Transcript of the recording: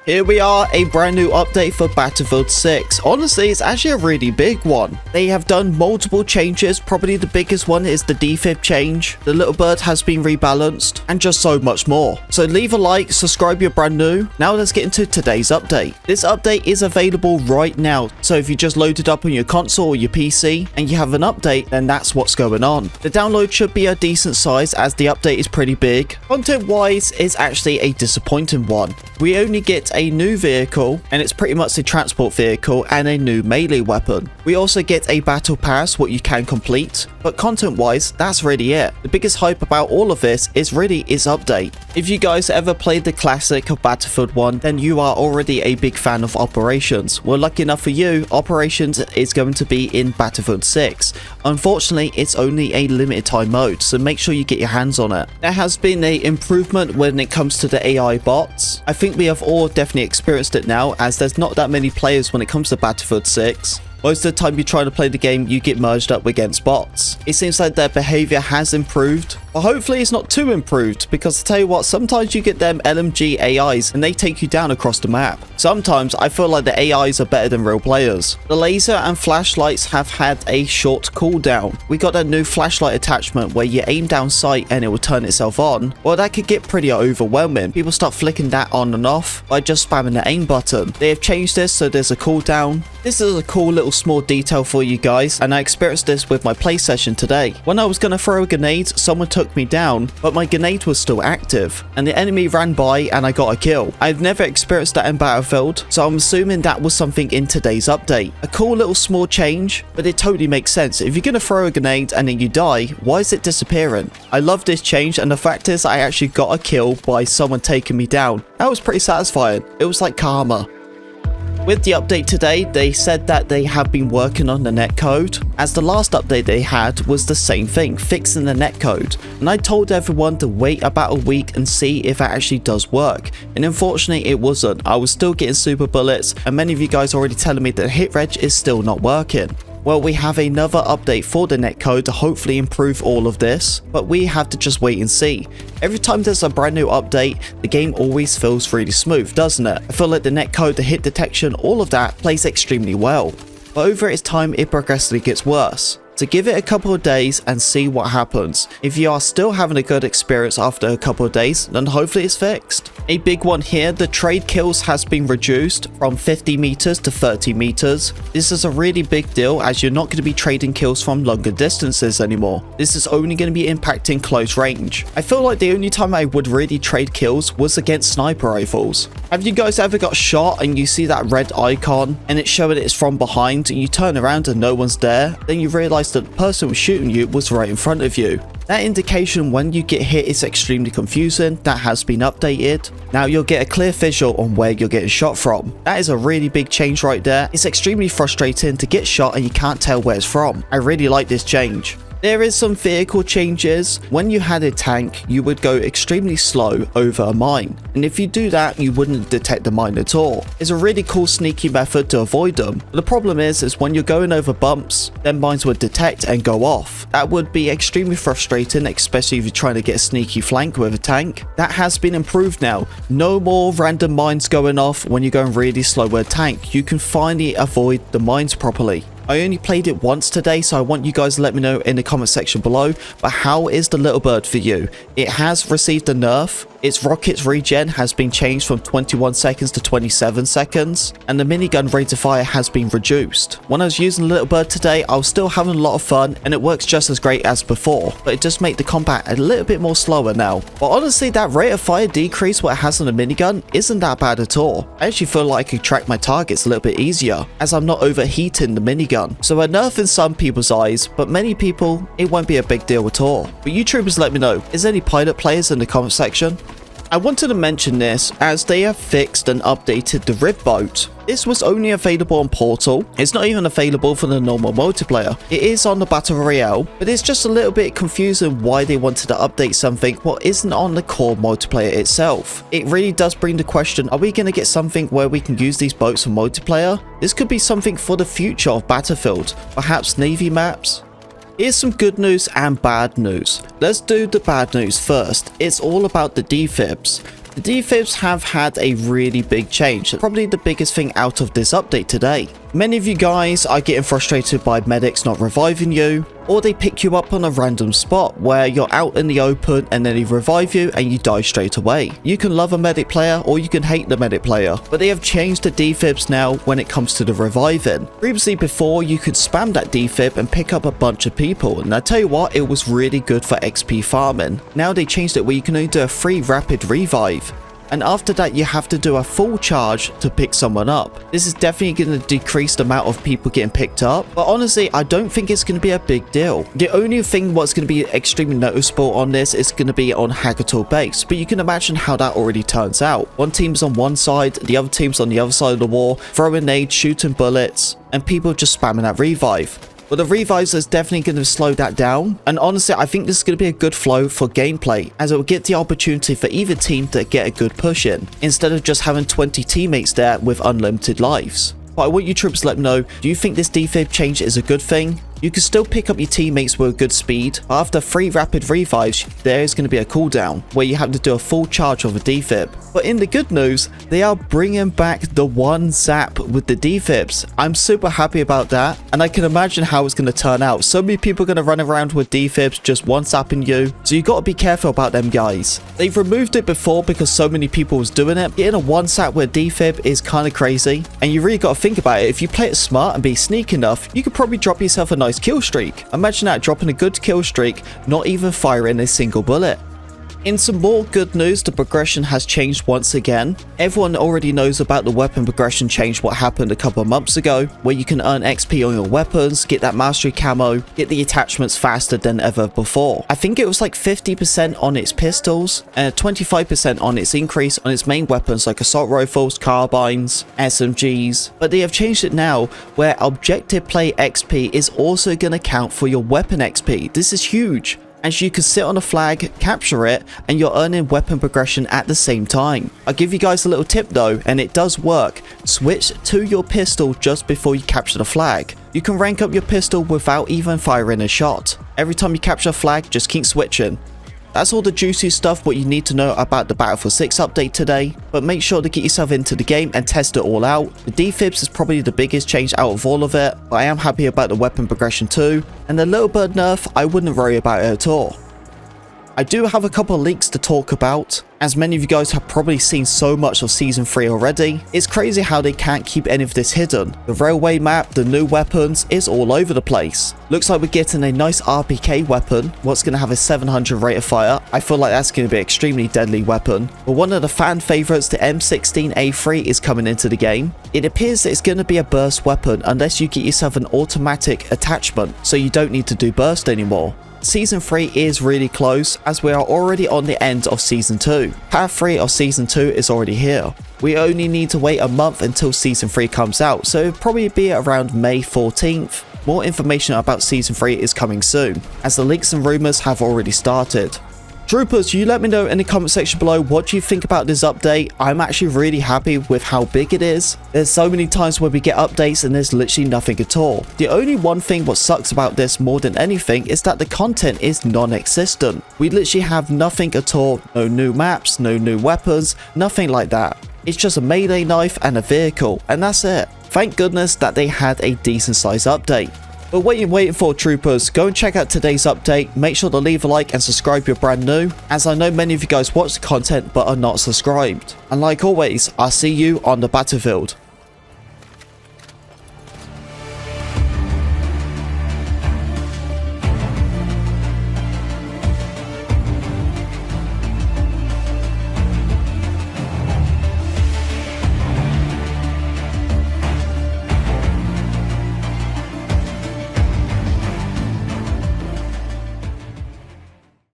Here we are, a brand new update for Battlefield 6. Honestly, it's actually a really big one. They have done multiple changes. Probably the biggest one is the defib change. The little bird has been rebalanced, and just so much more. So leave a like, subscribe if you're brand new. Now let's get into today's update. This update is available right now. So if you just load it up on your console or your PC and you have an update, then that's what's going on. The download should be a decent size as the update is pretty big. Content-wise, it's actually a disappointing one. We only get a new vehicle, and it's pretty much a transport vehicle and a new melee weapon. We also get a battle pass, what you can complete, but content wise, that's really it. The biggest hype about all of this is really its update. If you guys ever played the classic of Battlefield 1, then you are already a big fan of Operations. Well, lucky enough for you, Operations is going to be in Battlefield 6. Unfortunately, it's only a limited time mode, so make sure you get your hands on it. There has been an improvement when it comes to the AI bots. I think we have all definitely experienced it now, as there's not that many players when it comes to Battlefield 6. Most of the time you try to play the game, you get merged up against bots. It seems like their behavior has improved, but hopefully it's not too improved, because I tell you what, sometimes you get them LMG AIs and they take you down across the map. Sometimes I feel like the AIs are better than real players. The laser and flashlights have had a short cooldown. We got a new flashlight attachment where you aim down sight and it will turn itself on. Well, that could get pretty overwhelming. People start flicking that on and off by just spamming the aim button. They have changed this so there's a cooldown. This is a cool little small detail for you guys, and I experienced this with my play session today. When I was going to throw a grenade, someone took me down, but my grenade was still active, and the enemy ran by and I got a kill. I've never experienced that in Battlefield, so I'm assuming that was something in today's update. A cool little small change, but it totally makes sense. If you're going to throw a grenade and then you die, why is it disappearing? I love this change, and the fact is I actually got a kill by someone taking me down. That was pretty satisfying. It was like karma. With the update today, they said that they have been working on the netcode, as the last update they had was the same thing, fixing the netcode. And I told everyone to wait about a week and see if it actually does work. And unfortunately it wasn't. I was still getting super bullets, and many of you guys already telling me that hit reg is still not working. Well, we have another update for the netcode to hopefully improve all of this, but we have to just wait and see. Every time there's a brand new update, the game always feels really smooth, doesn't it? I feel like the netcode, the hit detection, all of that plays extremely well. But over its time, it progressively gets worse. So give it a couple of days and see what happens. If you are still having a good experience after a couple of days, then hopefully it's fixed. A big one here, the trade kills has been reduced from 50 meters to 30 meters. This is a really big deal, as you're not going to be trading kills from longer distances anymore. This is only going to be impacting close range. I feel like the only time I would really trade kills was against sniper rifles. Have you guys ever got shot and you see that red icon and it's showing it's from behind, and you turn around and no one's there? Then you realize that the person who was shooting you was right in front of you. That indication when you get hit is extremely confusing. That has been updated. Now you'll get a clear visual on where you're getting shot from. That is a really big change right there. It's extremely frustrating to get shot and you can't tell where it's from. I really like this change. There is some vehicle changes. When you had a tank, you would go extremely slow over a mine. And if you do that, you wouldn't detect the mine at all. It's a really cool sneaky method to avoid them. But the problem is when you're going over bumps, then mines would detect and go off. That would be extremely frustrating, especially if you're trying to get a sneaky flank with a tank. That has been improved now. No more random mines going off when you're going really slow with a tank. You can finally avoid the mines properly. I only played it once today, so I want you guys to let me know in the comment section below. But how is the little bird for you? It has received a nerf. Its rockets regen has been changed from 21 seconds to 27 seconds, and the minigun rate of fire has been reduced. When I was using the little bird today, I was still having a lot of fun, and it works just as great as before, but it does make the combat a little bit more slower now. But honestly, that rate of fire decrease what it has on the minigun isn't that bad at all. I actually feel like I could track my targets a little bit easier, as I'm not overheating the minigun. So a nerf in some people's eyes, but many people, it won't be a big deal at all. But YouTubers, let me know, is there any pilot players in the comment section? I wanted to mention this as they have fixed and updated the rib boat. This was only available on Portal. It's not even available for the normal multiplayer. It is on the Battle Royale, but it's just a little bit confusing why they wanted to update something what isn't on the core multiplayer itself. It really does bring the question, are we going to get something where we can use these boats for multiplayer? This could be something for the future of Battlefield, perhaps Navy maps? Here's some good news and bad news. Let's do the bad news first. It's all about the defibs. The defibs have had a really big change, probably the biggest thing out of this update today. Many of you guys are getting frustrated by medics not reviving you, or they pick you up on a random spot where you're out in the open and then they revive you and you die straight away. You can love a medic player or you can hate the medic player, but they have changed the defibs now when it comes to the reviving. Previously before, you could spam that defib and pick up a bunch of people, and I tell you what, it was really good for XP farming. Now they changed it where you can only do a free rapid revive, and after that you have to do a full charge to pick someone up. This is definitely going to decrease the amount of people getting picked up, but honestly I don't think it's going to be a big deal. The only thing what's going to be extremely noticeable on this is going to be on Hackator base, but you can imagine how that already turns out. One team's on one side, the other team's on the other side of the wall, throwing nades, shooting bullets, and people just spamming that revive. But the revives is definitely going to slow that down, and honestly I think this is going to be a good flow for gameplay, as it will get the opportunity for either team to get a good push in, instead of just having 20 teammates there with unlimited lives. But I want you troops to let me know, do you think this defib change is a good thing? You can still pick up your teammates with a good speed, but after 3 rapid revives, there is going to be a cooldown where you have to do a full charge of a defib. But in the good news, they are bringing back the one zap with the defibs. I'm super happy about that, and I can imagine how it's going to turn out. So many people are going to run around with defibs just one zapping you, so you got to be careful about them guys. They've removed it before because so many people was doing it. Getting a one zap with a defib is kind of crazy, and you really got to think about it. If you play it smart and be sneaky enough, you could probably drop yourself a nice kill streak. Imagine that, dropping a good kill streak, not even firing a single bullet. In some more good news, the progression has changed once again. Everyone already knows about the weapon progression change, what happened a couple of months ago, where you can earn XP on your weapons, get that mastery camo, get the attachments faster than ever before. I think it was like 50% on its pistols, and 25% on its increase on its main weapons like assault rifles, carbines, SMGs. But they have changed it now where objective play XP is also going to count for your weapon XP. This is huge, as you can sit on a flag, capture it, and you're earning weapon progression at the same time. I'll give you guys a little tip though, and it does work. Switch to your pistol just before you capture the flag. You can rank up your pistol without even firing a shot. Every time you capture a flag, just keep switching. That's all the juicy stuff what you need to know about the Battlefield 6 update today, but make sure to get yourself into the game and test it all out. The defibs is probably the biggest change out of all of it, but I am happy about the weapon progression too, and the little bird nerf, I wouldn't worry about it at all. I do have a couple of leaks to talk about, as many of you guys have probably seen so much of Season 3 already. It's crazy how they can't keep any of this hidden. The railway map, the new weapons, is all over the place. Looks like we're getting a nice RPK weapon, what's going to have a 700 rate of fire. I feel like that's going to be an extremely deadly weapon. But one of the fan favourites, the M16A3, is coming into the game. It appears that it's going to be a burst weapon unless you get yourself an automatic attachment, so you don't need to do burst anymore. Season 3 is really close, as we are already on the end of Season 2. Part 3 of Season 2 is already here. We only need to wait a month until Season 3 comes out, so it'll probably be around May 14th. More information about Season 3 is coming soon, as the leaks and rumours have already started. Troopers, you let me know in the comment section below what do you think about this update. I'm actually really happy with how big it is. There's so many times where we get updates and there's literally nothing at all. The only one thing what sucks about this more than anything is that the content is non-existent. We literally have nothing at all. No new maps, no new weapons, nothing like that. It's just a melee knife and a vehicle, and that's it. Thank goodness that they had a decent size update. But what are you waiting for, troopers? Go and check out today's update. Make sure to leave a like and subscribe if you're brand new, as I know many of you guys watch the content but are not subscribed. And like always, I'll see you on the battlefield.